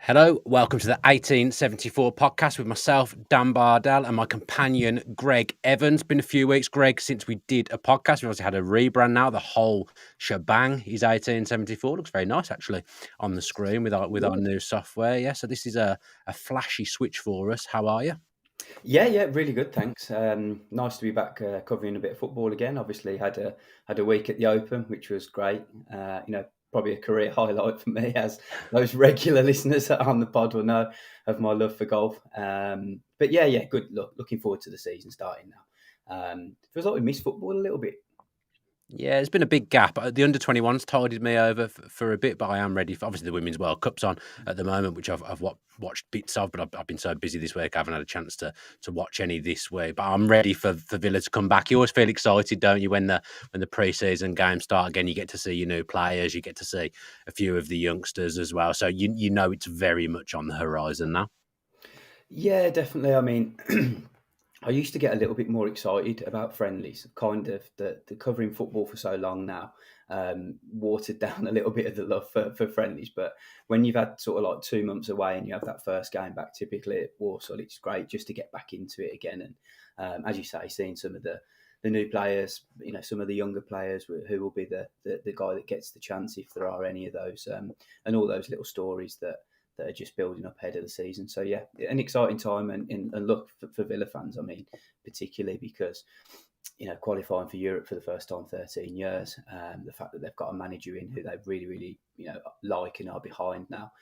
Hello, welcome to the 1874 podcast with myself, Dan Bardell, and my companion, Gregg Evans. Been a few weeks, Gregg, since we did a podcast. We've obviously had a rebrand now. The whole shebang is 1874. Looks very nice, actually, on the screen with our new software. Yeah, so this is a flashy switch for us. How are you? Yeah, really good. Thanks. Nice to be back covering a bit of football again. Obviously, had a week at the Open, which was great. Probably a career highlight for me, as those regular listeners on the pod will know of my love for golf. But yeah, good. Looking forward to the season starting now. Feels like we missed football a little bit. Yeah, there's been a big gap. The under-21s tided me over for a bit, but I am ready for, obviously, the Women's World Cup's on at the moment, which I've watched bits of, but I've been so busy this week, I haven't had a chance to watch any this week. But I'm ready for Villa to come back. You always feel excited, don't you, when the pre-season games start again? You get to see your new players, you get to see a few of the youngsters as well. So you know it's very much on the horizon now. Yeah, definitely. I mean, I used to get a little bit more excited about friendlies, kind of the covering football for so long now, watered down a little bit of the love for friendlies. But when you've had sort of like 2 months away and you have that first game back, typically at Warsaw, it's great just to get back into it again. And as you say, seeing some of the new players, some of the younger players who will be the guy that gets the chance if there are any of those, and all those little stories that are just building up ahead of the season. So yeah, an exciting time, and look for Villa fans. I mean, particularly because qualifying for Europe for the first time 13 years, the fact that they've got a manager in who they really like and are behind now,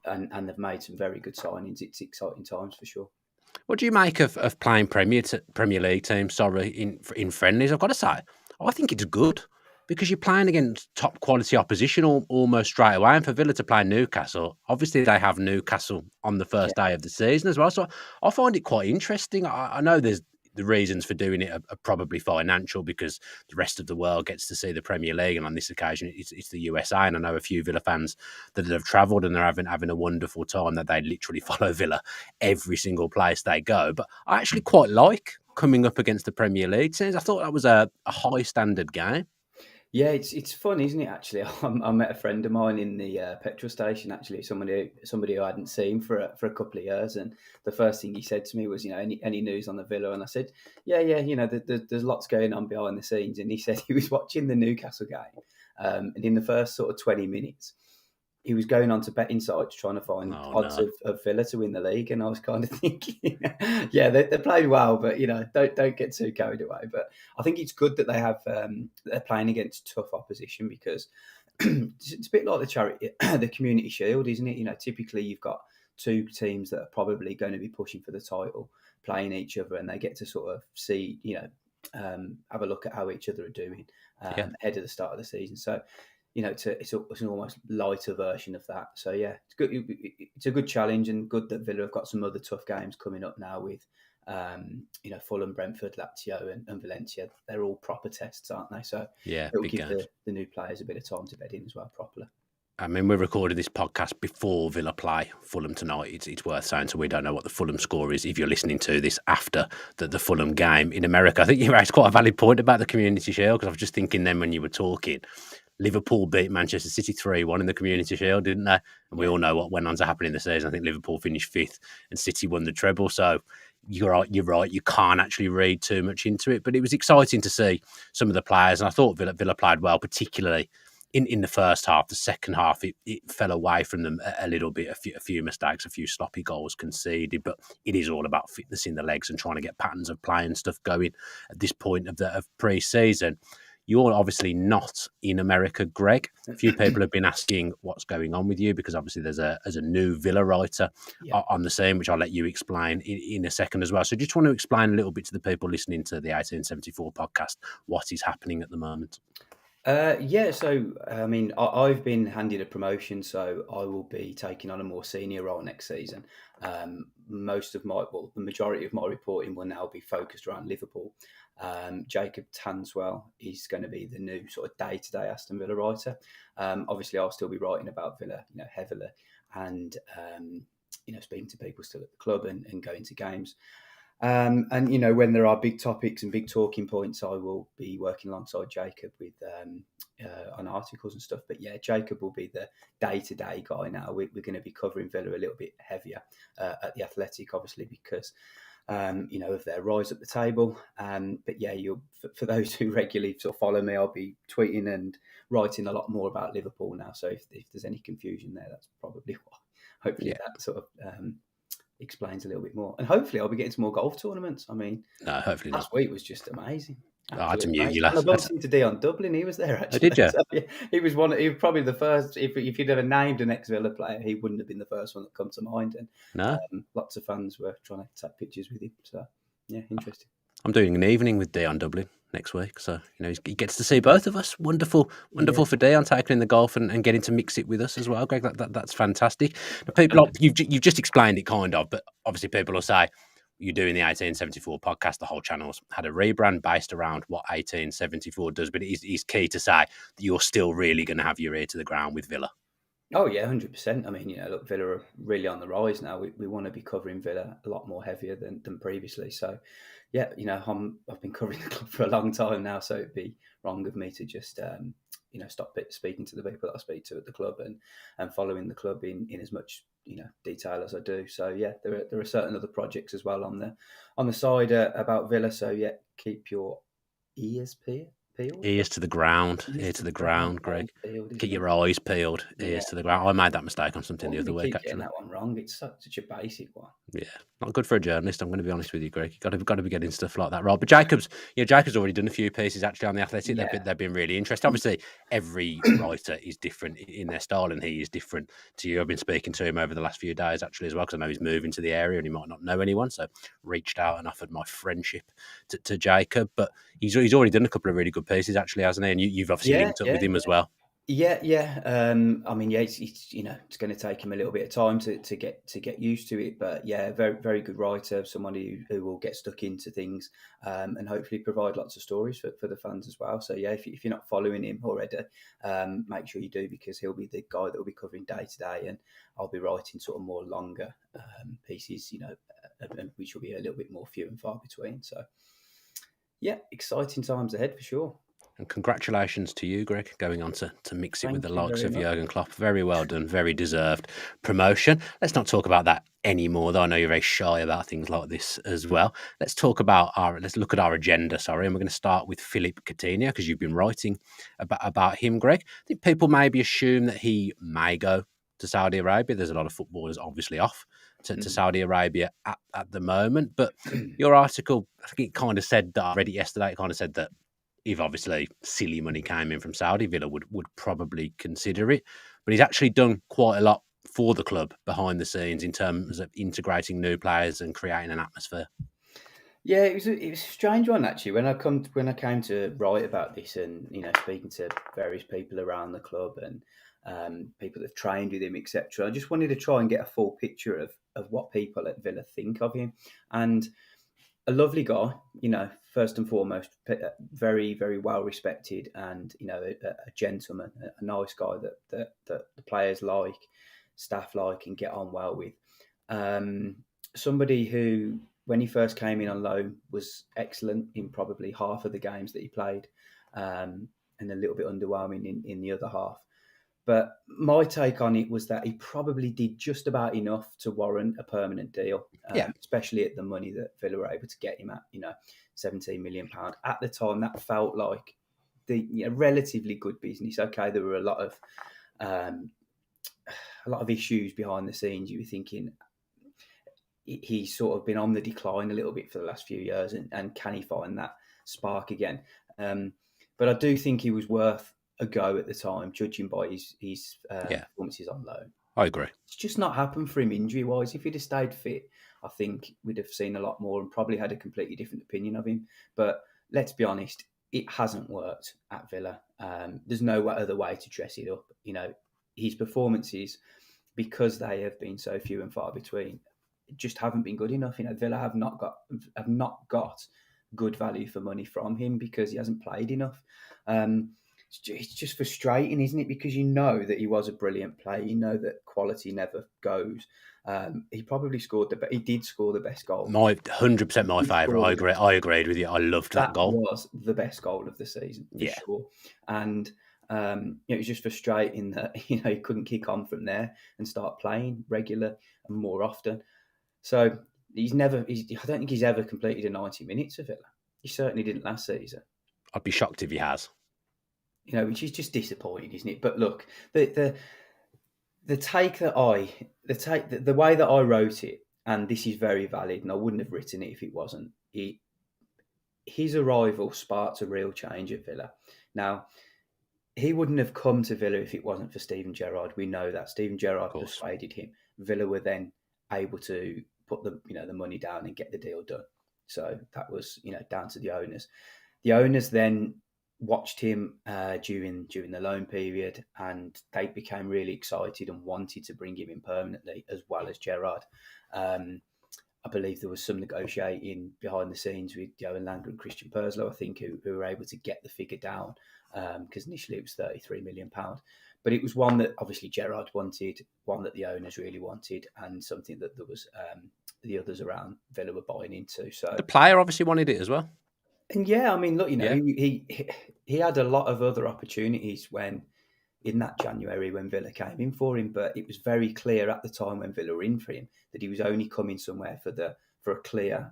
and they've made some very good signings. It's exciting times for sure. What do you make of playing Premier League teams? Sorry, in friendlies. I've got to say, I think it's good because you're playing against top quality opposition almost straight away. And for Villa to play Newcastle, obviously they have Newcastle on the first day of the season as well. So I find it quite interesting. I know there's the reasons for doing it are probably financial because the rest of the world gets to see the Premier League, and on this occasion it's the USA. And I know a few Villa fans that have travelled and they're having a wonderful time, that they literally follow Villa every single place they go. But I actually quite like coming up against the Premier League teams. I thought that was a high standard game. Yeah, it's fun, isn't it? Actually, I met a friend of mine in the petrol station. Actually, somebody who I hadn't seen for a couple of years, and the first thing he said to me was, any news on the Villa? And I said, yeah, there's lots going on behind the scenes. And he said he was watching the Newcastle game, and in the first sort of 20 minutes, he was going on to betting sites trying to find odds of Villa to win the league, and I was kind of thinking, yeah, they played well, but don't get too carried away. But I think it's good that they have they're playing against tough opposition, because it's a bit like the Community Shield, isn't it? Typically you've got two teams that are probably going to be pushing for the title playing each other, and they get to sort of see, have a look at how each other are doing ahead of the start of the season. So it's an almost lighter version of that. So yeah, it's good. It's a good challenge, and good that Villa have got some other tough games coming up now with, Fulham, Brentford, Lazio, and Valencia. They're all proper tests, aren't they? So Yeah, it'll give the new players a bit of time to bed in as well properly. I mean, we're recording this podcast before Villa play Fulham tonight. It's worth saying, so we don't know what the Fulham score is if you're listening to this after the Fulham game in America. I think you raised quite a valid point about the Community Shield, because I was just thinking then when you were talking, Liverpool beat Manchester City 3-1 in the Community Shield, didn't they? And we all know what went on to happen in the season. I think Liverpool finished fifth and City won the treble. So you're right. You can't actually read too much into it. But it was exciting to see some of the players. And I thought Villa played well, particularly in the first half. The second half, it fell away from them a little bit. A few mistakes, a few sloppy goals conceded. But it is all about fitness in the legs and trying to get patterns of play and stuff going at this point of pre-season. You're obviously not in America, Gregg. A few people have been asking what's going on with you, because obviously there's a new Villa writer on the scene, which I'll let you explain in a second as well. So just want to explain a little bit to the people listening to the 1874 podcast what is happening at the moment. So I mean, I've been handed a promotion, so I will be taking on a more senior role next season. The majority of my reporting will now be focused around Liverpool. Jacob Tanswell is going to be the new sort of day-to-day Aston Villa writer. Obviously, I'll still be writing about Villa, heavily, and speaking to people still at the club and going to games. And when there are big topics and big talking points, I will be working alongside Jacob with on articles and stuff. But yeah, Jacob will be the day-to-day guy now. We're going to be covering Villa a little bit heavier at the Athletic, obviously, because of their rise at the table. But yeah, for those who regularly sort of follow me, I'll be tweeting and writing a lot more about Liverpool now. So if there's any confusion there, that's probably why. Hopefully that sort of explains a little bit more. And hopefully I'll be getting some more golf tournaments. I mean, No, hopefully last week was just amazing. I had to mute Amazing. you And I last. bumped into Dion Dublin. He was there actually. did you? So, yeah, he was probably the first. If you'd ever named an ex-Villa player, he wouldn't have been the first one that come to mind. And No. Lots of fans were trying to take pictures with him. So yeah, interesting. I'm doing an evening with Dion Dublin next week, so he gets to see both of us. Wonderful for Dion taking in the golf and getting to mix it with us as well, Greg. That's fantastic. Now, people, you've just explained it kind of, but obviously people will say you're doing the 1874 podcast. The whole channel's had a rebrand based around what 1874 does, but it is key to say that you're still really going to have your ear to the ground with Villa. Oh yeah, 100%. I mean, look, Villa are really on the rise now. We want to be covering Villa a lot more heavier than previously. So, yeah, I've been covering the club for a long time now, so it'd be wrong of me to just stop speaking to the people that I speak to at the club and following the club in as much detail as I do. So yeah, there are certain other projects as well on the side about Villa. So yeah, keep your ears peeled. Ears to the ground, ear to the ground, Greg. Keep your eyes peeled, ears to the ground. I made that mistake on something the other week, actually. Getting that one wrong. It's such a basic one. Yeah, not good for a journalist. I'm going to be honest with you, Greg. You've got to be getting stuff like that right. But Jacob's already done a few pieces actually on the Athletic. Yeah. They've been really interesting. Obviously, every writer is different in their style, and he is different to you. I've been speaking to him over the last few days actually as well, because I know he's moving to the area and he might not know anyone. So reached out and offered my friendship to Jacob. But he's already done a couple of really good pieces actually, hasn't he? And you've obviously linked up with him as well. Yeah. I mean, it's it's going to take him a little bit of time to get used to it, but yeah, very very good writer, someone who will get stuck into things and hopefully provide lots of stories for the fans as well. So yeah, if you're not following him already, make sure you do, because he'll be the guy that will be covering day to day, and I'll be writing sort of more longer pieces, which will be a little bit more few and far between. So yeah, exciting times ahead for sure. And congratulations to you, Greg, going on to mix it with the likes of Jurgen Klopp. Very well done, very deserved promotion. Let's not talk about that anymore, though I know you're very shy about things like this as well. Let's look at our agenda, and we're going to start with Philippe Coutinho, because you've been writing about him, Greg. I think people maybe assume that he may go to Saudi Arabia. There's a lot of footballers obviously off to Saudi Arabia at the moment, but your article, I think it kind of said that, I read it yesterday, it kind of said that if obviously silly money came in from Saudi, Villa would probably consider it. But he's actually done quite a lot for the club behind the scenes in terms of integrating new players and creating an atmosphere. Yeah, it was a strange one actually. When I came to write about this, and speaking to various people around the club and people that have trained with him, etc. I just wanted to try and get a full picture of what people at Villa think of him. And a lovely guy, first and foremost, very, very well respected, and a gentleman, a nice guy that the players like, staff like, and get on well with. Somebody who, when he first came in on loan, was excellent in probably half of the games that he played, and a little bit underwhelming in the other half. But my take on it was that he probably did just about enough to warrant a permanent deal, especially at the money that Villa were able to get him at, £17 million. At the time, that felt like the relatively good business. Okay, there were a lot of issues behind the scenes. You were thinking he's sort of been on the decline a little bit for the last few years, and can he find that spark again? But I do think he was worth a go at the time, judging by his performances on loan. I agree. It's just not happened for him injury-wise. If he'd have stayed fit, I think we'd have seen a lot more and probably had a completely different opinion of him. But let's be honest, it hasn't worked at Villa. There's no other way to dress it up. His performances, because they have been so few and far between, just haven't been good enough. Villa have not got good value for money from him because he hasn't played enough. it's just frustrating, isn't it? Because you know that he was a brilliant player. You know that quality never goes. He probably he did score the best goal. My 100% my He favourite. scored I the agree. best. I agreed with you. I loved that That goal. was the best goal of the season for Yeah. sure. And it was just frustrating that he couldn't kick on from there and start playing regular and more often. So I don't think he's ever completed a 90 minutes of it. He certainly didn't last season. I'd be shocked if he has. Which is just disappointing, isn't it? But look, the take that the way that I wrote it, and this is very valid, and I wouldn't have written it if it wasn't. His arrival sparked a real change at Villa. Now, he wouldn't have come to Villa if it wasn't for Steven Gerrard. We know that Steven Gerrard persuaded him. Villa were then able to put the money down and get the deal done. So that was down to the owners. The owners then watched him during the loan period, and they became really excited and wanted to bring him in permanently, as well as Gerrard. I believe there was some negotiating behind the scenes with Johan Langer and Christian Perslow, I think, who were able to get the figure down, because initially it was £33 million. But it was one that obviously Gerrard wanted, one that the owners really wanted, and something that there was the others around Villa were buying into. So the player obviously wanted it as well. And yeah, I mean, look, he had a lot of other opportunities in that January when Villa came in for him, but it was very clear at the time when Villa were in for him that he was only coming somewhere for a clear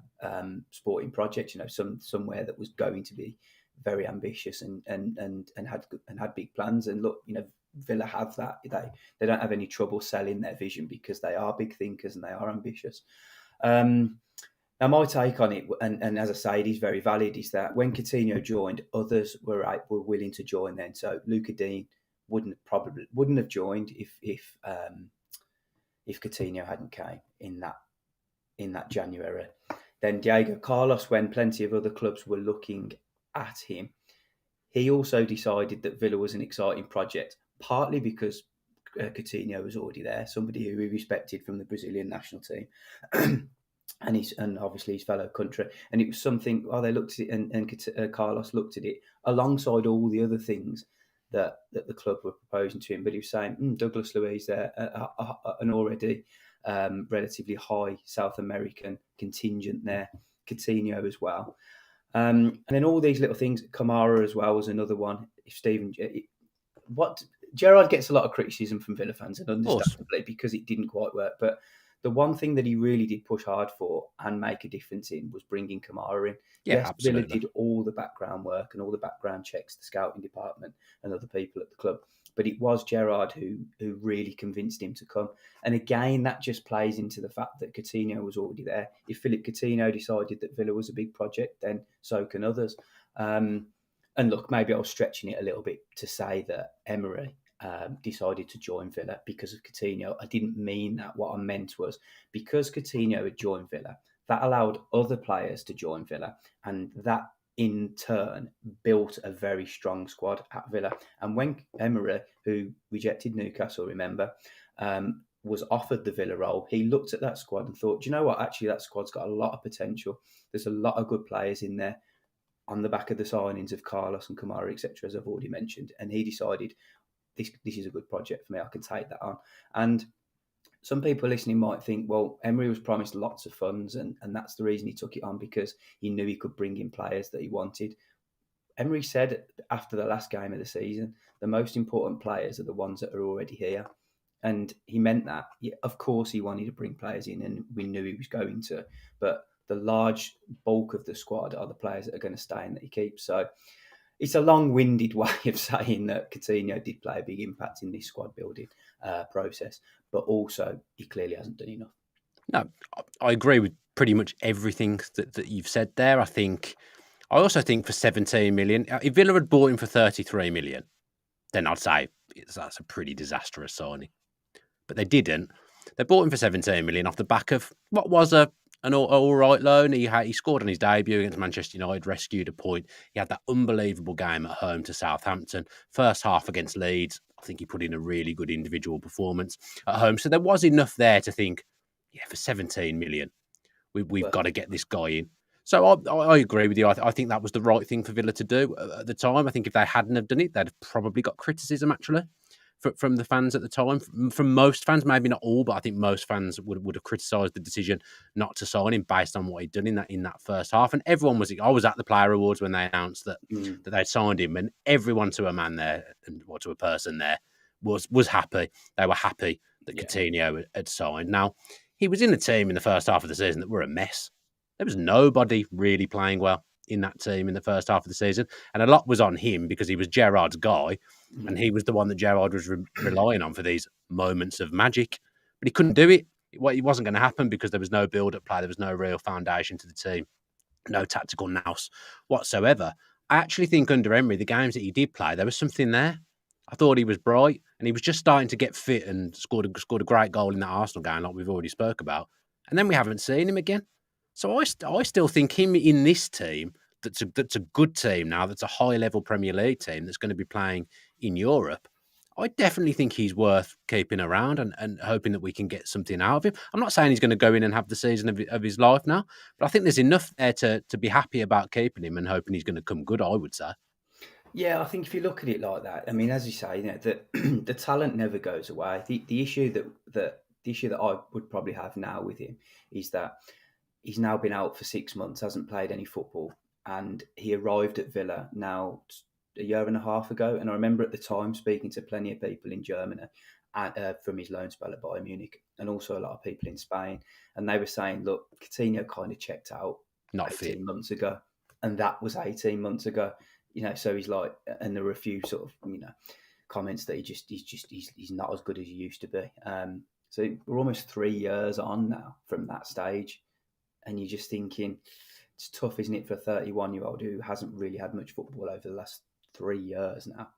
sporting project. Somewhere that was going to be very ambitious and had big plans. And look, Villa have that. They don't have any trouble selling their vision because they are big thinkers and they are ambitious. Now, my take on it, and as I say, it is very valid, is that when Coutinho joined, others were willing to join then. So Luca Dean wouldn't have joined if Coutinho hadn't came in that January. Then Diego Carlos, when plenty of other clubs were looking at him, he also decided that Villa was an exciting project, partly because Coutinho was already there, somebody who he respected from the Brazilian national team. And obviously his fellow country, and it was something. They looked at it, and Carlos looked at it alongside all the other things that the club were proposing to him. But he was saying, Douglas Luiz there, an already relatively high South American contingent there, Coutinho as well, and then all these little things. Kamara as well was another one. If Gerrard gets a lot of criticism from Villa fans, and understandably, because it didn't quite work, but the one thing that he really did push hard for and make a difference in was bringing Kamara in. Yeah, yes, absolutely. Villa did all the background work and all the background checks, the scouting department and other people at the club. But it was Gerrard who really convinced him to come. And again, that just plays into the fact that Coutinho was already there. If Philippe Coutinho decided that Villa was a big project, then so can others. And look, maybe I was stretching it a little bit to say that Emery decided to join Villa because of Coutinho. I didn't mean that. What I meant was because Coutinho had joined Villa, that allowed other players to join Villa, and that in turn built a very strong squad at Villa. And when Emery, who rejected Newcastle, remember, was offered the Villa role, he looked at that squad and thought, do you know what? Actually, that squad's got a lot of potential. There's a lot of good players in there on the back of the signings of Carlos and Kamara, etc., as I've already mentioned. And he decided, this is a good project for me. I can take that on. And some people listening might think, well, Emery was promised lots of funds, and that's the reason he took it on, because he knew he could bring in players that he wanted. Emery said after the last game of the season, the most important players are the ones that are already here. And he meant that. Yeah, of course, he wanted to bring players in, and we knew he was going to. But the large bulk of the squad are the players that are going to stay and that he keeps. So it's a long-winded way of saying that Coutinho did play a big impact in this squad building process, but also he clearly hasn't done enough. No, I agree with pretty much everything that you've said there. I also think for 17 million, if Villa had bought him for 33 million, then I'd say that's a pretty disastrous signing. But they didn't. They bought him for 17 million off the back of what was an all right loan. He scored on his debut against Manchester United, rescued a point. He had that unbelievable game at home to Southampton. First half against Leeds, I think he put in a really good individual performance at home. So there was enough there to think, yeah, for 17 million, we've got to get this guy in. So I agree with you. I think that was the right thing for Villa to do at the time. I think if they hadn't have done it, they'd have probably got criticism actually from the fans at the time. From most fans, maybe not all, but I think most fans would have criticised the decision not to sign him based on what he'd done in that first half. And everyone was. I was at the player awards when they announced that they'd signed him, and everyone to a man there or to a person there was happy. They were happy that Coutinho had signed. Now he was in the team in the first half of the season that were a mess. There was nobody really playing well in that team in the first half of the season. And a lot was on him because he was Gerrard's guy. And he was the one that Gerrard was relying on for these moments of magic. But he couldn't do it. It wasn't going to happen because there was no build-up play. There was no real foundation to the team. No tactical nous whatsoever. I actually think under Emery, the games that he did play, there was something there. I thought he was bright and he was just starting to get fit and scored a great goal in that Arsenal game like we've already spoke about. And then we haven't seen him again. So I still think him in this team, that's a good team now, that's a high-level Premier League team that's going to be playing in Europe. I definitely think he's worth keeping around and hoping that we can get something out of him. I'm not saying he's going to go in and have the season of his life now, but I think there's enough there to be happy about keeping him and hoping he's going to come good, I would say. Yeah, I think if you look at it like that, I mean, as you say, the talent never goes away. The issue that I would probably have now with him is that he's now been out for 6 months, hasn't played any football, and he arrived at Villa now a year and a half ago. And I remember at the time speaking to plenty of people in Germany from his loan spell at Bayern Munich, and also a lot of people in Spain, and they were saying, "Look, Coutinho kind of checked out Not 18 fit. months ago, and that was 18 months ago." So he's like, and there were a few sort of comments that he's not as good as he used to be. So we're almost 3 years on now from that stage. And you're just thinking, it's tough, isn't it, for a 31-year-old who hasn't really had much football over the last 3 years now?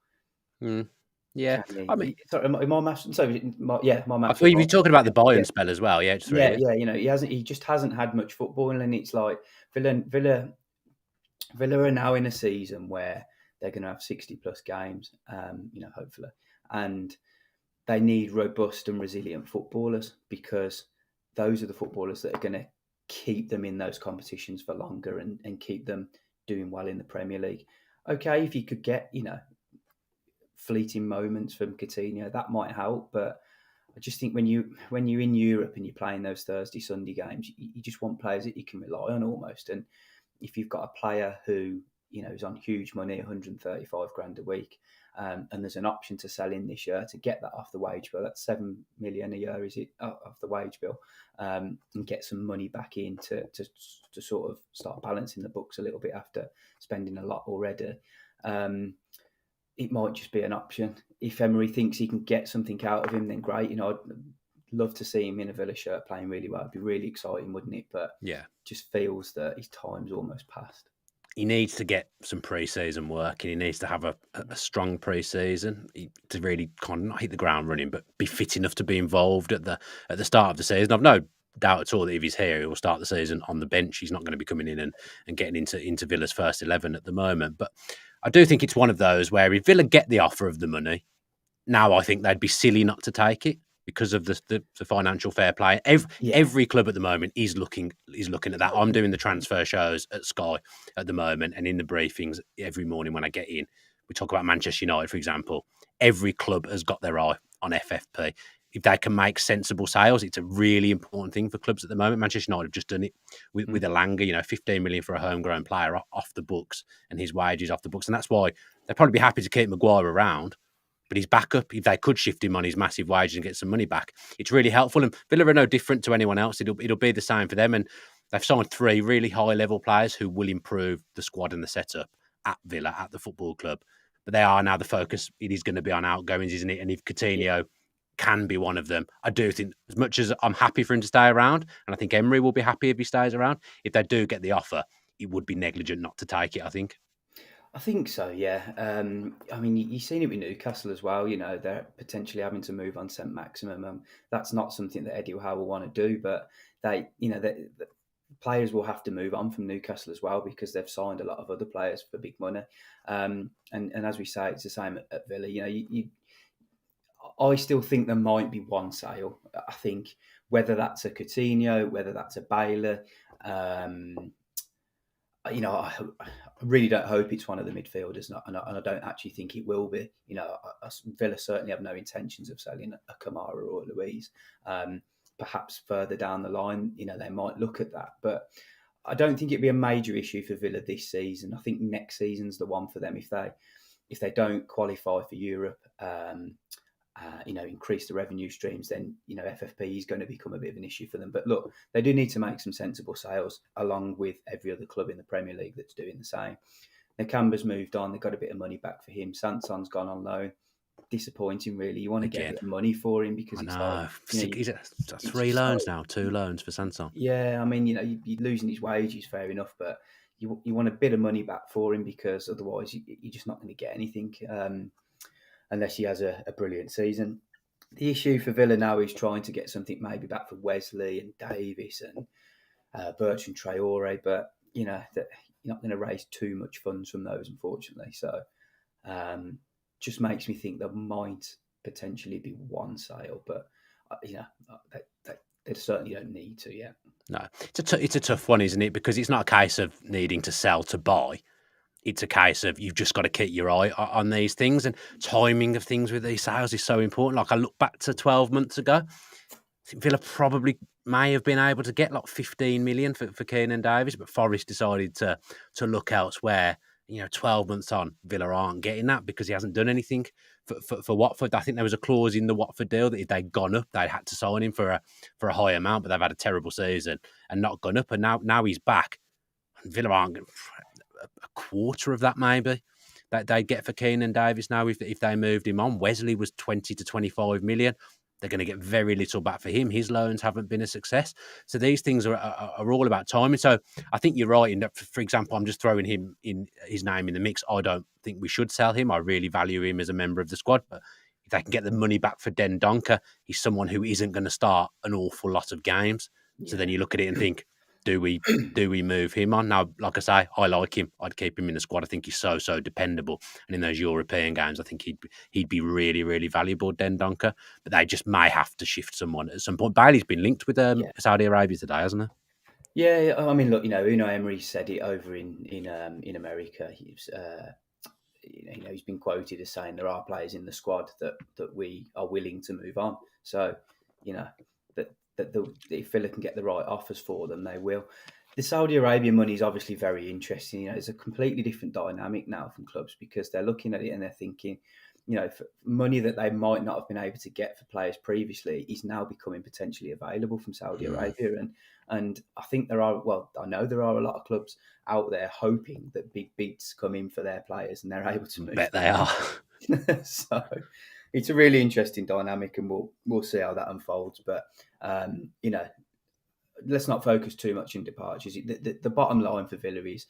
Yeah, I mean, sorry, my maths. My I maths thought was you were right. talking about the Yeah, Bayern spell as well. Yeah, it's really. He just hasn't had much football, and it's like Villa are now in a season where they're going to have 60 plus games, hopefully, and they need robust and resilient footballers because those are the footballers that are going to keep them in those competitions for longer and keep them doing well in the Premier League. Okay, if you could get, fleeting moments from Coutinho, that might help. But I just think when you're in Europe and you're playing those Thursday, Sunday games, you just want players that you can rely on almost. And if you've got a player who, is on huge money, 135 grand a week, and there's an option to sell in this year to get that off the wage bill. That's 7 million a year, is it, off the wage bill, and get some money back in to sort of start balancing the books a little bit after spending a lot already. It might just be an option. If Emery thinks he can get something out of him, then great. I'd love to see him in a Villa shirt playing really well. It'd be really exciting, wouldn't it? But Yeah, just feels that his time's almost past. he needs to get some pre-season work, and he needs to have a strong pre-season to really kind of not hit the ground running, but be fit enough to be involved at the start of the season. I've no doubt at all that if he's here, he will start the season on the bench. He's not going to be coming in and getting into Villa's first 11 at the moment. But I do think it's one of those where if Villa get the offer of the money, now I think they'd be silly not to take it because of the financial fair play. Every club at the moment is looking at that. I'm doing the transfer shows at Sky at the moment, and in the briefings every morning when I get in, we talk about Manchester United, for example. Every club has got their eye on FFP. If they can make sensible sales, it's a really important thing for clubs at the moment. Manchester United have just done it with Elanga, 15 million for a homegrown player off the books and his wages off the books. And that's why they'd probably be happy to keep Maguire around. But his backup, if they could shift him on his massive wages and get some money back, it's really helpful. And Villa are no different to anyone else. It'll be the same for them. And they've signed 3 really high-level players who will improve the squad and the setup at Villa, at the football club. But they are now the focus. It is going to be on outgoings, isn't it? And if Coutinho can be one of them, I do think, as much as I'm happy for him to stay around, and I think Emery will be happy if he stays around, if they do get the offer, it would be negligent not to take it, I think. I think so, yeah. I mean, you've seen it with Newcastle as well. They're potentially having to move on St. Maximum. That's not something that Eddie Howe will want to do, but the players will have to move on from Newcastle as well because they've signed a lot of other players for big money. And as we say, it's the same at Villa. I still think there might be one sale. I think whether that's a Coutinho, whether that's a Baylor, I really don't hope it's one of the midfielders, and I don't actually think it will be. Villa certainly have no intentions of selling a Kamara or a Luiz. Perhaps further down the line, they might look at that, but I don't think it'd be a major issue for Villa this season. I think next season's the one for them if they don't qualify for Europe. Increase the revenue streams, then FFP is going to become a bit of an issue for them. But look, they do need to make some sensible sales, along with every other club in the Premier League that's doing the same. Nakamba's moved on; they got a bit of money back for him. Sanson's gone on loan. Disappointing, really. You want to get a bit of money for him because it's he's at 3 loans now, 2 loans for Sanson. Yeah, I mean, you're losing his wages, fair enough, but you want a bit of money back for him because otherwise you're just not going to get anything. Unless he has a brilliant season. The issue for Villa now is trying to get something maybe back for Wesley and Davis and Bertrand Traore, but that you're not going to raise too much funds from those, unfortunately. So just makes me think there might potentially be one sale, but they certainly don't need to yet. No, it's a tough one, isn't it? Because it's not a case of needing to sell to buy. It's a case of you've just got to keep your eye on these things, and timing of things with these sales is so important. Like I look back to 12 months ago, I think Villa probably may have been able to get like 15 million for Keenan Davis, but Forest decided to look elsewhere. 12 months on, Villa aren't getting that because he hasn't done anything for Watford. I think there was a clause in the Watford deal that if they'd gone up, they'd had to sign him for a high amount, but they've had a terrible season and not gone up. And now he's back. Villa aren't a quarter of that maybe that they get for Keenan Davis now if they moved him on. Wesley was 20 to 25 million. They're going to get very little back for him. His loans haven't been a success. So these things are all about timing. So I think you're right in that, for example, I'm just throwing his name in the mix. I don't think we should sell him. I really value him as a member of the squad. But if they can get the money back for Den Donker, he's someone who isn't going to start an awful lot of games. Yeah. So then you look at it and think, do we move him on? Now, like I say, I like him. I'd keep him in the squad. I think he's so dependable. And in those European games, I think he'd be really, really valuable, Den Donker. But they just may have to shift someone at some point. Bailey's been linked with Saudi Arabia today, hasn't he? Yeah, I mean, look, Unai Emery said it over in America. He's been quoted as saying there are players in the squad that we are willing to move on. So, that if Villa can get the right offers for them, they will. The Saudi Arabian money is obviously very interesting. It's a completely different dynamic now from clubs because they're looking at it and they're thinking, for money that they might not have been able to get for players previously is now becoming potentially available from Saudi Arabia. And I think I know there are a lot of clubs out there hoping that big bids come in for their players and they're able to move. Bet they are. So it's a really interesting dynamic, and we'll see how that unfolds. But let's not focus too much on departures. The bottom line for Villa is,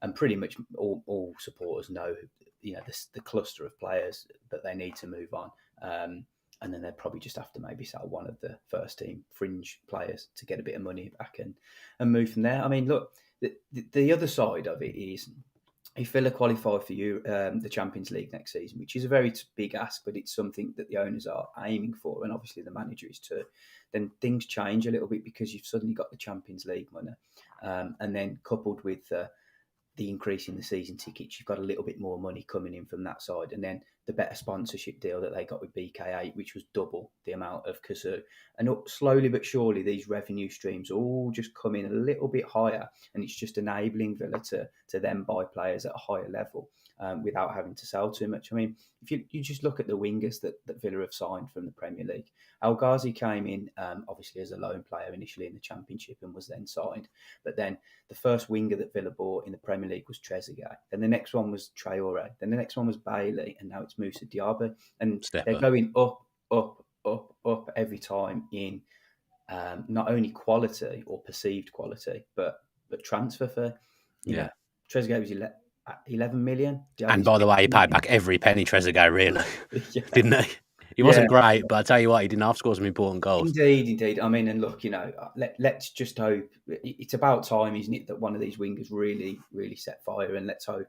and pretty much all supporters know, the cluster of players that they need to move on, and then they'll probably just have to maybe sell one of the first team fringe players to get a bit of money back and move from there. I mean, look, the other side of it is, if Villa qualify for the Champions League next season, which is a very big ask, but it's something that the owners are aiming for, and obviously the manager is too, then things change a little bit because you've suddenly got the Champions League money. And then coupled with the increase in the season tickets, you've got a little bit more money coming in from that side. And then the better sponsorship deal that they got with BK8, which was double the amount of Kazoo. And slowly but surely, these revenue streams all just come in a little bit higher. And it's just enabling Villa to then buy players at a higher level without having to sell too much. I mean, if you just look at the wingers that Villa have signed from the Premier League, El Ghazi came in obviously as a loan player initially in the Championship and was then signed. But then the first winger that Villa bought in the Premier League was Trezeguet. Then the next one was Traore. Then the next one was Bailey. And now it's Moussa Diaby. And they're going up every time in not only quality or perceived quality, but transfer fee. Yeah. Trezeguet was 11 million. And by the way, he paid back every penny, Trezeguet, really, didn't he? He wasn't great, but I tell you what, he didn't have to score some important goals. Indeed. I mean, and look, let's just hope. It's about time, isn't it, that one of these wingers really, really set fire, and let's hope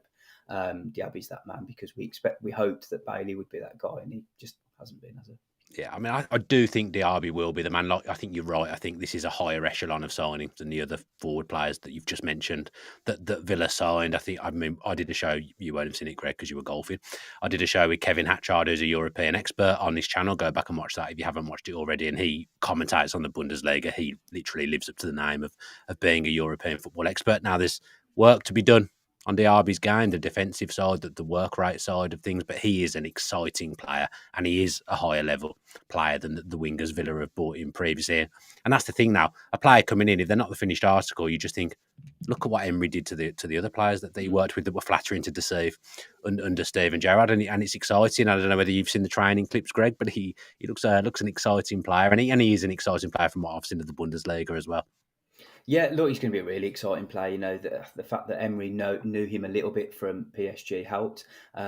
Diaby's that man, because we hoped that Bailey would be that guy, and he just hasn't been, has he? Yeah, I mean, I do think Diaby will be the man. Like, I think you're right. I think this is a higher echelon of signing than the other forward players that you've just mentioned that Villa signed. I mean, I did a show. You won't have seen it, Greg, because you were golfing. I did a show with Kevin Hatchard, who's a European expert on this channel. Go back and watch that if you haven't watched it already. And he commentates on the Bundesliga. He literally lives up to the name of being a European football expert. Now, there's work to be done on Diaby's game, the defensive side, the work rate side of things, but he is an exciting player and he is a higher level player than the wingers Villa have brought in previously. And that's the thing now. A player coming in, if they're not the finished article, you just think, look at what Emery did to the other players that he worked with that were flattering to deceive under Steven Gerrard. And it's exciting. I don't know whether you've seen the training clips, Greg, but he looks an exciting player. And he is an exciting player from what I've seen of the Bundesliga as well. Yeah, look, he's going to be a really exciting player. You know, the fact that Emery knew him a little bit from PSG helped. You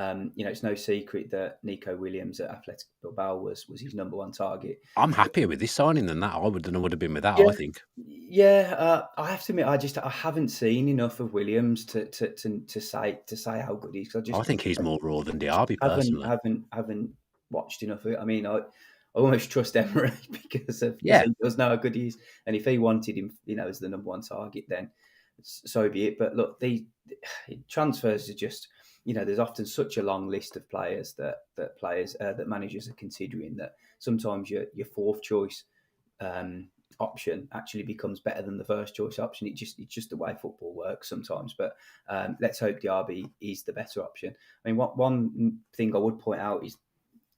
know, it's no secret that Nico Williams at Athletic Bilbao was his number one target. I'm happier with this signing than that. I would have been with that, Yeah, I think. yeah. I have to admit, I haven't seen enough of Williams to say how good he is. I think he's more raw than Diaby, haven't personally. haven't watched enough of it. I mean, I almost trust Emery because Yeah. he does know how good he is. And if he wanted him, you know, as the number one target, then so be it. But look, the transfers are just, you know, there's often such a long list of players that managers are considering that sometimes your fourth choice option actually becomes better than the first choice option. It's just the way football works sometimes. But let's hope Diaby is the better option. I mean, one thing I would point out is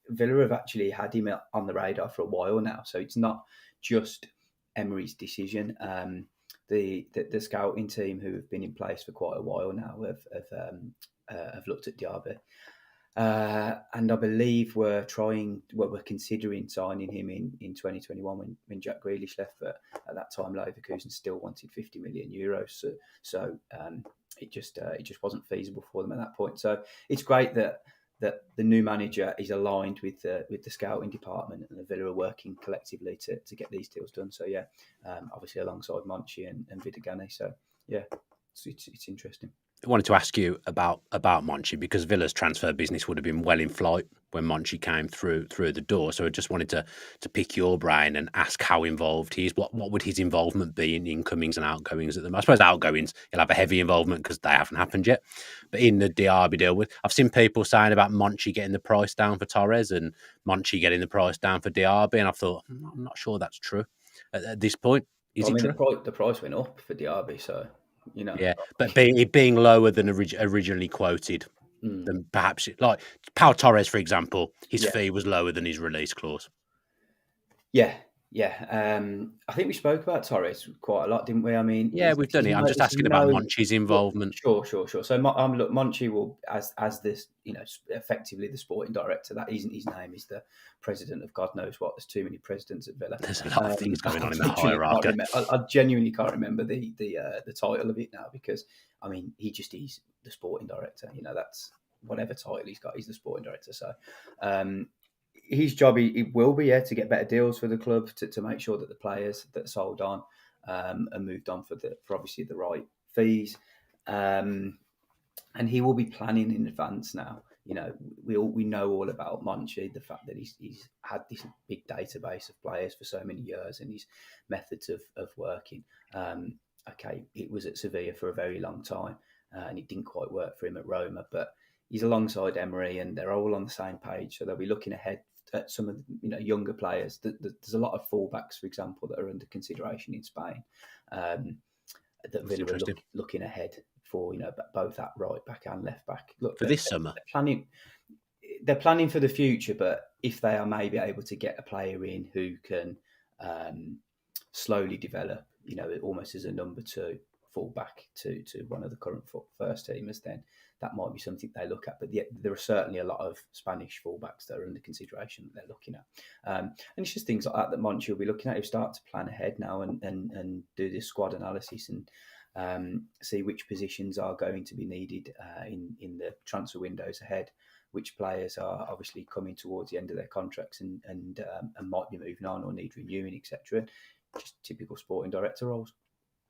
Villa have actually had him on the radar for a while now, so it's not just Emery's decision. The scouting team who have been in place for quite a while now have looked at Diaby. And I believe we're considering signing him in 2021 when Jack Grealish left, but at that time Leverkusen still wanted 50 million euros. So it just wasn't feasible for them at that point. So it's great that the new manager is aligned with the scouting department and the Villa are working collectively to get these deals done. So yeah, obviously alongside Monchi and Vidagani. So yeah, it's interesting. I wanted to ask you about Monchi because Villa's transfer business would have been well in flight when Monchi came through the door. So I just wanted to pick your brain and ask how involved he is. What would his involvement be in incomings and outgoings at the moment? I suppose outgoings, he'll have a heavy involvement because they haven't happened yet. But in the Diaby deal, I've seen people saying about Monchi getting the price down for Torres and Monchi getting the price down for Diaby. And I thought, I'm not sure that's true at this point. Is it true? The price went up for Diaby, so you know. Yeah, but being lower than originally quoted, then perhaps like Pau Torres, for example, his fee was lower than his release clause. Yeah. I think we spoke about Torres quite a lot, didn't we? I mean, Yeah, we've done it. I'm just asking about Monchi's involvement. Sure. So, look, Monchi will, as this, you know, effectively the sporting director. That isn't his name. He's the president of God knows what. There's too many presidents at Villa. There's a lot of things going on in the hierarchy. I genuinely can't remember the title of it now because I mean he just is the sporting director. You know, that's whatever title he's got. He's the sporting director. So. His job it will be to get better deals for the club to make sure that the players that are sold on are moved on for obviously the right fees, and he will be planning in advance now. You know, we know all about Monchi, the fact that he's had this big database of players for so many years and his methods of working. Okay, it was at Sevilla for a very long time, and it didn't quite work for him at Roma, but he's alongside Emery, and they're all on the same page. So they'll be looking ahead at some of the younger players. There's a lot of fullbacks, for example, that are under consideration in Spain. That Villa are looking ahead for both at right back and left back. Look, for this summer, they're planning for the future, but if they are maybe able to get a player in who can slowly develop, almost as a number two fullback to one of the current first teamers, then that might be something they look at. But there are certainly a lot of Spanish fullbacks that are under consideration that they're looking at. And it's just things like that Monchi will be looking at. He'll start to plan ahead now and do this squad analysis and see which positions are going to be needed in the transfer windows ahead, which players are obviously coming towards the end of their contracts and might be moving on or need renewing, etc. Just typical sporting director roles.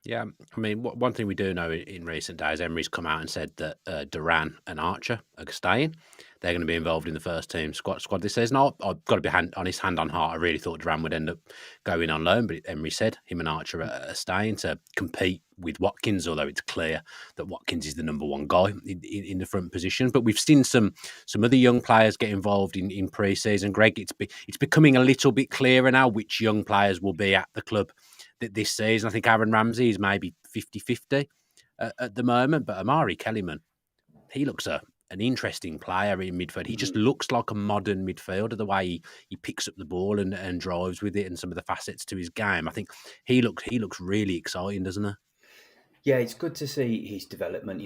Yeah, I mean, one thing we do know in recent days, Emery's come out and said that Duran and Archer are staying. They're going to be involved in the first team squad this season. I've got to be honest, hand on heart. I really thought Duran would end up going on loan, but Emery said him and Archer are staying to compete with Watkins. Although it's clear that Watkins is the number one guy in the front position. But we've seen some other young players get involved in pre-season. Gregg, it's becoming a little bit clearer now which young players will be at the club this season. I think Aaron Ramsey is maybe 50-50 at the moment, but Amari Kellyman, he looks an interesting player in midfield. He just looks like a modern midfielder, the way he picks up the ball and drives with it, and some of the facets to his game. I think he looks really exciting, doesn't he? Yeah, it's good to see his development,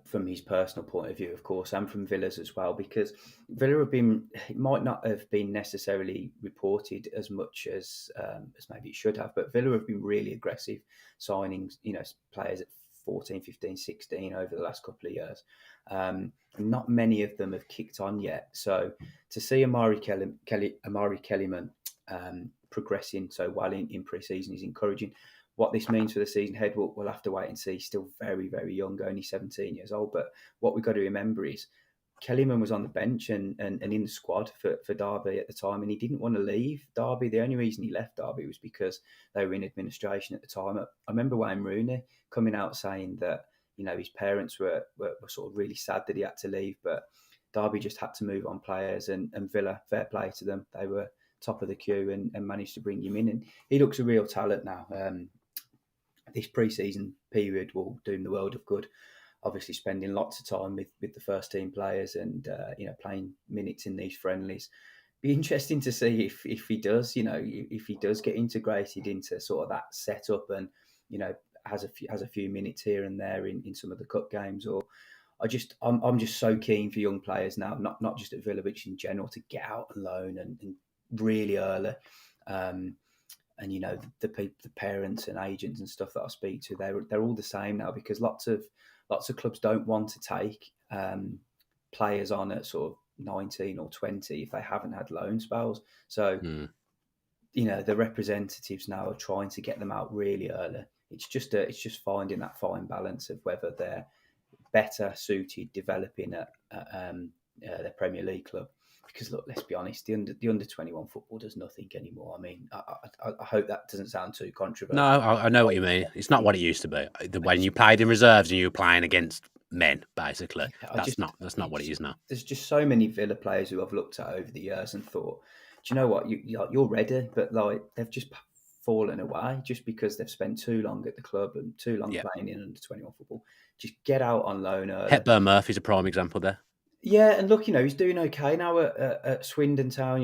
from his personal point of view, of course, and from Villa's as well, because Villa it might not have been necessarily reported as much as maybe it should have, but Villa have been really aggressive signing, players at 14, 15, 16 over the last couple of years. Not many of them have kicked on yet. So to see Amari Kellyman progressing so well in pre-season is encouraging. What this means for the season ahead, we'll have to wait and see. Still very, very young, only 17 years old. But what we've got to remember is Kellyman was on the bench and in the squad for Diaby at the time, and he didn't want to leave Diaby. The only reason he left Diaby was because they were in administration at the time. I remember Wayne Rooney coming out saying that his parents were sort of really sad that he had to leave, but Diaby just had to move on players, and Villa, fair play to them, they were top of the queue and managed to bring him in, and he looks a real talent now. This pre-season period will do him the world of good. Obviously, spending lots of time with the first team players and playing minutes in these friendlies. Be interesting to see if he does, if he does get integrated into sort of that setup and has a few minutes here and there in some of the cup games. Or I'm just so keen for young players now, not just at Villa, but in general, to get out on loan and really early. And the parents and agents and stuff that I speak to, they're all the same now, because lots of clubs don't want to take players on at sort of 19 or 20 if they haven't had loan spells. So the representatives now are trying to get them out really early. It's just finding that fine balance of whether they're better suited developing at their Premier League club. Because look, let's be honest, the under 21 football does nothing anymore. I mean, I hope that doesn't sound too controversial. No, I know what you mean. It's not what it used to be. When you played in reserves and you were playing against men, basically, that's not what it is now. There's just so many Villa players who I've looked at over the years and thought, do you know what, you're ready, but like they've just fallen away just because they've spent too long at the club and too long playing in under 21 football. Just get out on loan early. Hepburn Murphy's a prime example there. Yeah, and look, he's doing okay now at Swindon Town.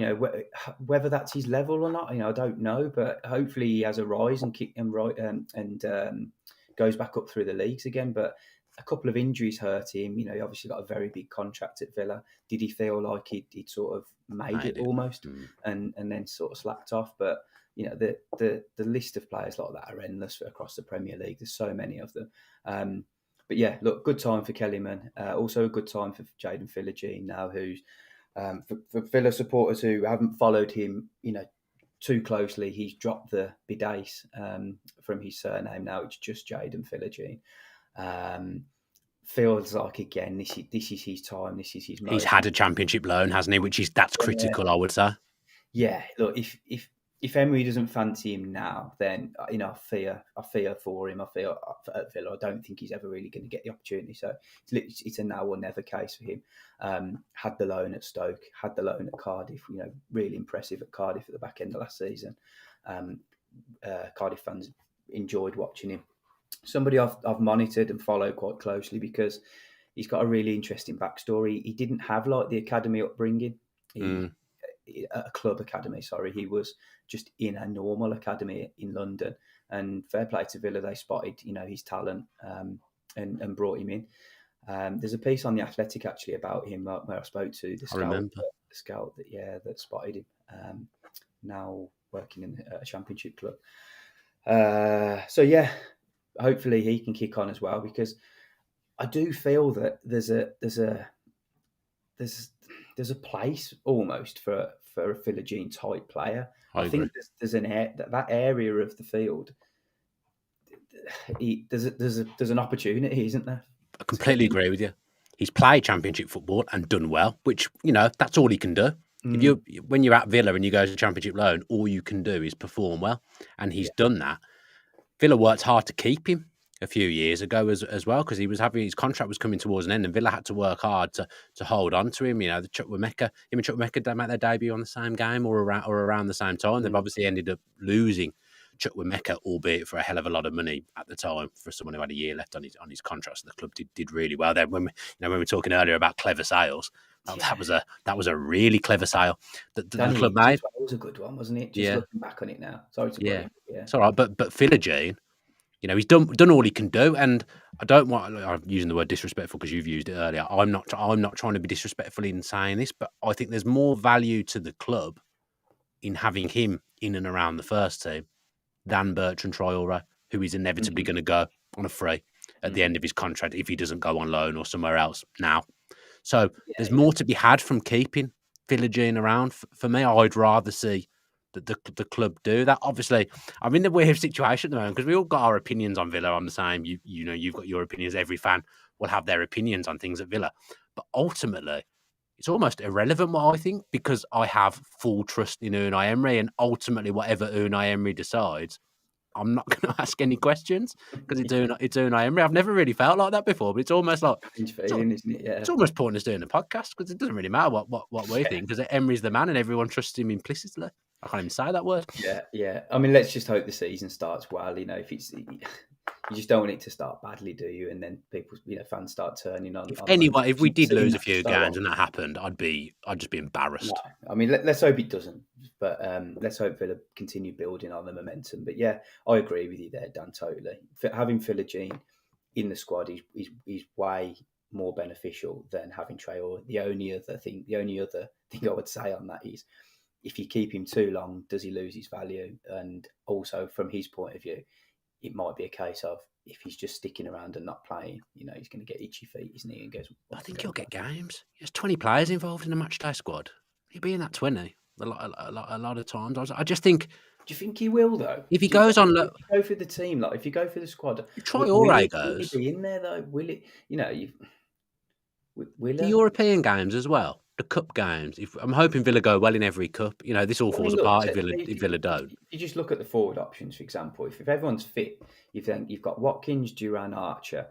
Whether that's his level or not, I don't know. But hopefully he has a rise and kick and right and goes back up through the leagues again. But a couple of injuries hurt him. He obviously got a very big contract at Villa. Did he feel like he'd sort of made it almost, and then sort of slacked off? But the list of players like that are endless across the Premier League. There's so many of them. But yeah, look, good time for Kellyman. Also a good time for Jayden Philogene now, who's for Villa supporters who haven't followed him, too closely. He's dropped the Bidace from his surname now. It's just Jayden Philogene. Feels like again, this is his time. This is his moment. He's had a championship loan, hasn't he? That's critical, I would say. Yeah, look, if Emery doesn't fancy him now, then I fear for him. I fear at Villa. I don't think he's ever really going to get the opportunity. So it's a now or never case for him. Had the loan at Stoke, had the loan at Cardiff. Really impressive at Cardiff at the back end of last season. Cardiff fans enjoyed watching him. Somebody I've monitored and followed quite closely because he's got a really interesting backstory. He didn't have like the academy upbringing. A club academy, sorry. He was just in a normal academy in London, and fair play to Villa, they spotted his talent and brought him in. There's a piece on The Athletic actually about him where I spoke to the scout that spotted him, now working in a championship club. So yeah, hopefully he can kick on as well, because I do feel that there's a place almost for a Philogene type player. I think there's that area of the field. there's an opportunity, isn't there? I completely agree with you. He's played Championship football and done well, which, that's all he can do. If when you're at Villa and you go to Championship loan, all you can do is perform well, and he's done that. Villa worked hard to keep him a few years ago as well, because his contract was coming towards an end, and Villa had to work hard to hold on to him. The Chukwuemeka, him and Chukwuemeka make their debut on the same game or around the same time. They've obviously ended up losing Chukwuemeka, albeit for a hell of a lot of money at the time for someone who had a year left on his contract. So the club did really well. Then when we were talking earlier about clever sales, that was a really clever sale that the club made. That was a good one, wasn't it? Just looking back on it now. Sorry to it's all right. But Philogene, he's done all he can do, and I don't want. I'm using the word disrespectful because you've used it earlier. I'm not trying to be disrespectful in saying this, but I think there's more value to the club in having him in and around the first team than Bertrand Traore, who is inevitably going to go on a free at the end of his contract if he doesn't go on loan or somewhere else now. So there's more to be had from keeping Philogene around. For me, I'd rather see that the club do that. Obviously, I'm in the weird situation at the moment because we all got our opinions on Villa. I'm the same. You've got your opinions. Every fan will have their opinions on things at Villa. But ultimately, it's almost irrelevant what I think, because I have full trust in Unai Emery, and ultimately whatever Unai Emery decides, I'm not going to ask any questions because it's Unai Emery. I've never really felt like that before, but it's almost like feeling, isn't it? Yeah. It's almost pointless doing a podcast because it doesn't really matter what we think, because Emery's the man and everyone trusts him implicitly. I can't even say that word. Yeah. I mean, let's just hope the season starts well. If it's, you just don't want it to start badly, do you? And then people, fans start turning on. If we did lose a few games and that happened, I'd just be embarrassed. No, I mean, let's hope it doesn't. But let's hope Villa continue building on the momentum. But yeah, I agree with you there, Dan. Totally. Having Philogene in the squad is way more beneficial than having Traore. The only other thing I would say on that is, if you keep him too long, does he lose his value? And also, from his point of view, it might be a case of, if he's just sticking around and not playing, he's going to get itchy feet, isn't he? And goes, I think he'll get games. There's 20 players involved in a matchday squad. He'll be in that 20 a lot of times. I just think. Do you think he will though? If he goes on, if you go for the team, if you go for the squad, Traore goes. Will he be in there though? Will it? Will the European games as well. The cup games. I'm hoping Villa go well in every cup. This all falls apart if Villa don't. You just look at the forward options, for example. If everyone's fit, you think you've got Watkins, Duran, Archer,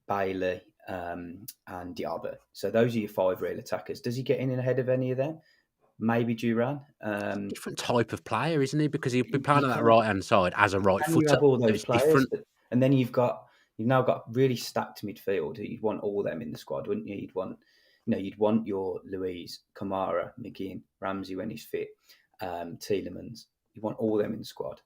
Bailey, and Diaby. So those are your 5 real attackers. Does he get in ahead of any of them? Maybe Duran. Different type of player, isn't he? Because he'll be playing on that right hand side as a right footer. You have all those players, different. And then you've now got really stacked midfield. You'd want all them in the squad, wouldn't you? You'd want your Luiz, Kamara, McGinn, Ramsey when he's fit, Tielemans. You want all them in the squad.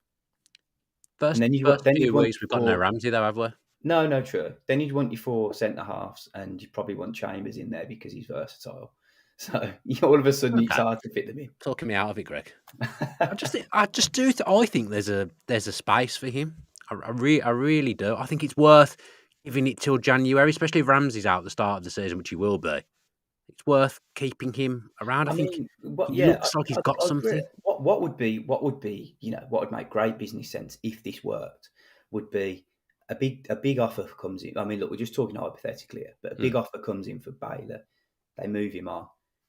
First few weeks, we've got no Ramsey though, have we? No, true. Then you'd want your 4 centre halves, and you probably want Chambers in there because he's versatile. So all of a sudden, it's hard to fit them in. Talking me out of it, Greg. I think there's a space for him. I really do. I think it's worth giving it till January, especially if Ramsey's out at the start of the season, which he will be. It's worth keeping him around. I think he looks like he's got something. What would make great business sense if this worked would be a big offer comes in. I mean, look, we're just talking hypothetically here, but a big offer comes in for Baylor. They move him on,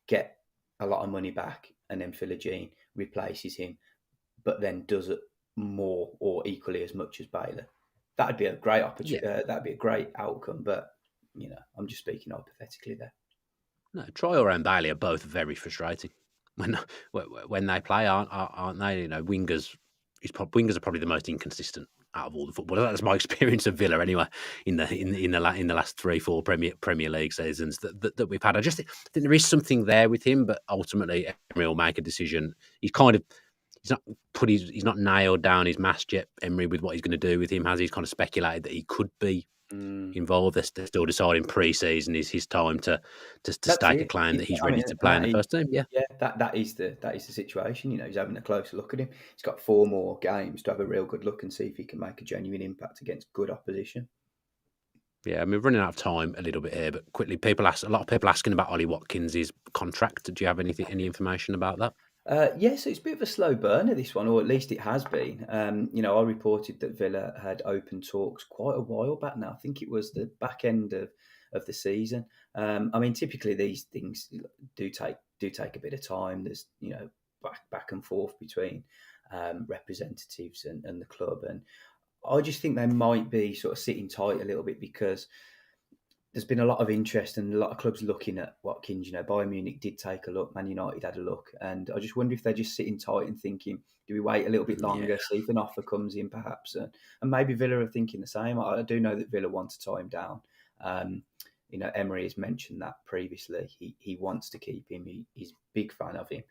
get a lot of money back, and then Philogene replaces him, but then does it more or equally as much as Baylor. That'd be a great opportunity. Yeah. That'd be a great outcome. But I'm just speaking hypothetically there. No, Traore and Bailey are both very frustrating when they play, aren't they? Wingers are probably the most inconsistent out of all the footballers. That's my experience of Villa, anyway. In the last 3-4 Premier League seasons that we've had, I just think there is something there with him, but ultimately Emery will make a decision. He's not nailed down his mast yet, Emery, with what he's going to do with him. He's kind of speculated that he could be involved. They're still deciding pre-season is his time to stake a claim that he's ready to play in the first team. Yeah, that is the situation. He's having a closer look at him. He's got 4 more games to have a real good look and see if he can make a genuine impact against good opposition. Yeah, I mean, we're running out of time a little bit here, but quickly, a lot of people asking about Ollie Watkins' contract. Do you have any information about that? So it's a bit of a slow burner, this one, or at least it has been. I reported that Villa had open talks quite a while back now. I think it was the back end of the season. Typically these things do take a bit of time. There's back and forth between representatives and the club, and I just think they might be sort of sitting tight a little bit because there's been a lot of interest and a lot of clubs looking at Watkins. Bayern Munich did take a look, Man United had a look, and I just wonder if they're just sitting tight and thinking, do we wait a little bit longer, see if an offer comes in perhaps? And maybe Villa are thinking the same. I do know that Villa want to tie him down. Emery has mentioned that previously. He wants to keep him. He's a big fan of him.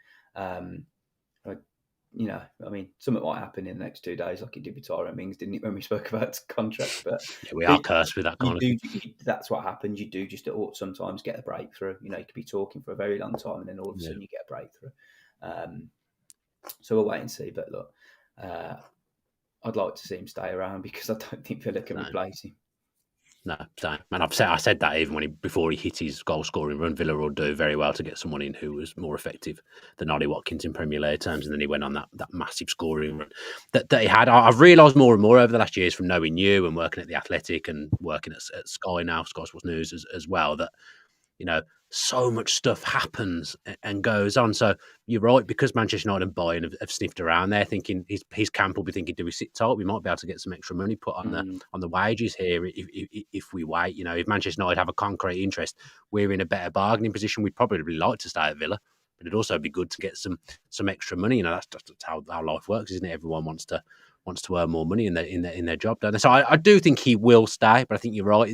Something might happen in the next 2 days, like it did with Tyrone Mings, didn't it, when we spoke about contracts? But yeah, we are cursed with that kind of thing. That's what happens. You do just sometimes get a breakthrough. You could be talking for a very long time, and then all of a sudden you get a breakthrough. So we'll wait and see. But look, I'd like to see him stay around because I don't think Villa can replace him. No, and I said that even before he hit his goal scoring run, Villa will do very well to get someone in who was more effective than Ollie Watkins in Premier League terms, and then he went on that massive scoring run that he had. I've realised more and more over the last years from knowing you and working at the Athletic and working at Sky now, Sky Sports News as well, that so much stuff happens and goes on. So you're right, because Manchester United and Bayern have sniffed around there, thinking his camp will be thinking, do we sit tight? We might be able to get some extra money put on the wages here if we wait. If Manchester United have a concrete interest, we're in a better bargaining position. We'd probably like to stay at Villa, but it'd also be good to get some extra money. That's just how life works, isn't it? Everyone wants to earn more money in their job, don't they? So I do think he will stay, but I think you're right.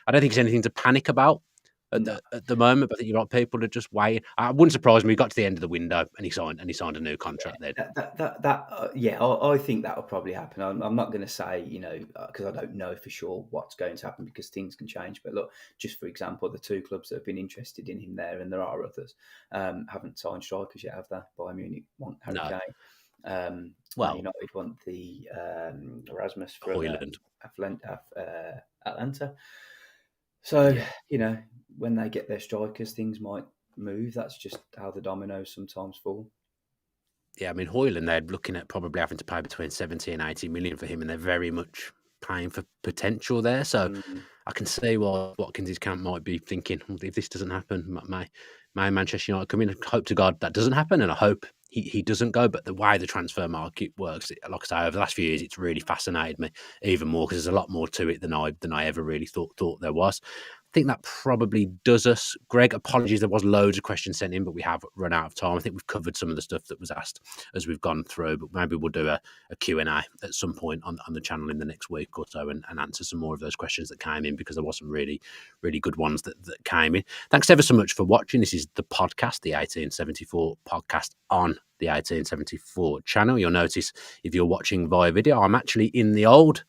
I don't think it's anything to panic about at the moment, but I think you're right. People are just waiting. It wouldn't surprise me. We got to the end of the window and he signed a new contract there. I think that will probably happen. I'm not going to say, because I don't know for sure what's going to happen because things can change. But look, just for example, the two clubs that have been interested in him there, and there are others, haven't signed strikers yet, have they? Bayern Munich want Harry Kane. United want the Erasmus from Atlanta. So, when they get their strikers, things might move. That's just how the dominoes sometimes fall. Yeah, Højlund, they're looking at probably having to pay between 70 and 80 million for him, and they're very much paying for potential there. So I can see why Watkins' camp might be thinking, if this doesn't happen, may Manchester United come in. And hope to God that doesn't happen, and I hope he doesn't go. But the way the transfer market works, like I say, over the last few years, it's really fascinated me even more because there's a lot more to it than I ever really thought there was. I think that probably does us. Gregg, apologies, there was loads of questions sent in, but we have run out of time. I think we've covered some of the stuff that was asked as we've gone through, but maybe we'll do a Q&A at some point on the channel in the next week or so and answer some more of those questions that came in, because there were some really, really good ones that came in. Thanks ever so much for watching. This is the podcast, the 1874 podcast on the 1874 channel. You'll notice if you're watching via video, I'm actually in the old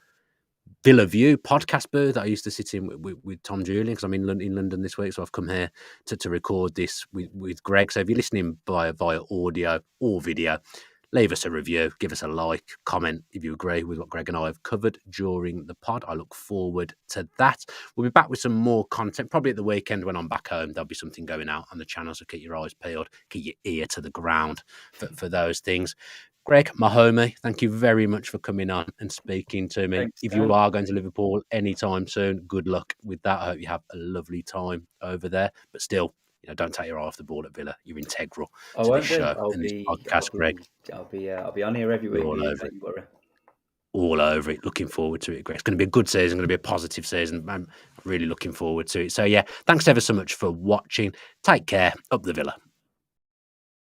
Villa View podcast booth that I used to sit in with Tom Julian, because I'm in London this week, so I've come here to record this with Gregg. So if you're listening via audio or video, leave us a review, give us a like, comment if you agree with what Gregg and I have covered during the pod. I look forward to that. We'll be back with some more content, probably at the weekend when I'm back home. There'll be something going out on the channel, so keep your eyes peeled, keep your ear to the ground for those things. Gregg, my homie, thank you very much for coming on and speaking to me. Thanks, if you are going to Liverpool anytime soon, good luck with that. I hope you have a lovely time over there. But still, don't take your eye off the ball at Villa. You're integral to this show and this podcast, Gregg. I'll be on here every week. All over it. All over it. Looking forward to it, Gregg. It's going to be a good season. Going to be a positive season. I'm really looking forward to it. So, yeah, thanks ever so much for watching. Take care. Up the Villa.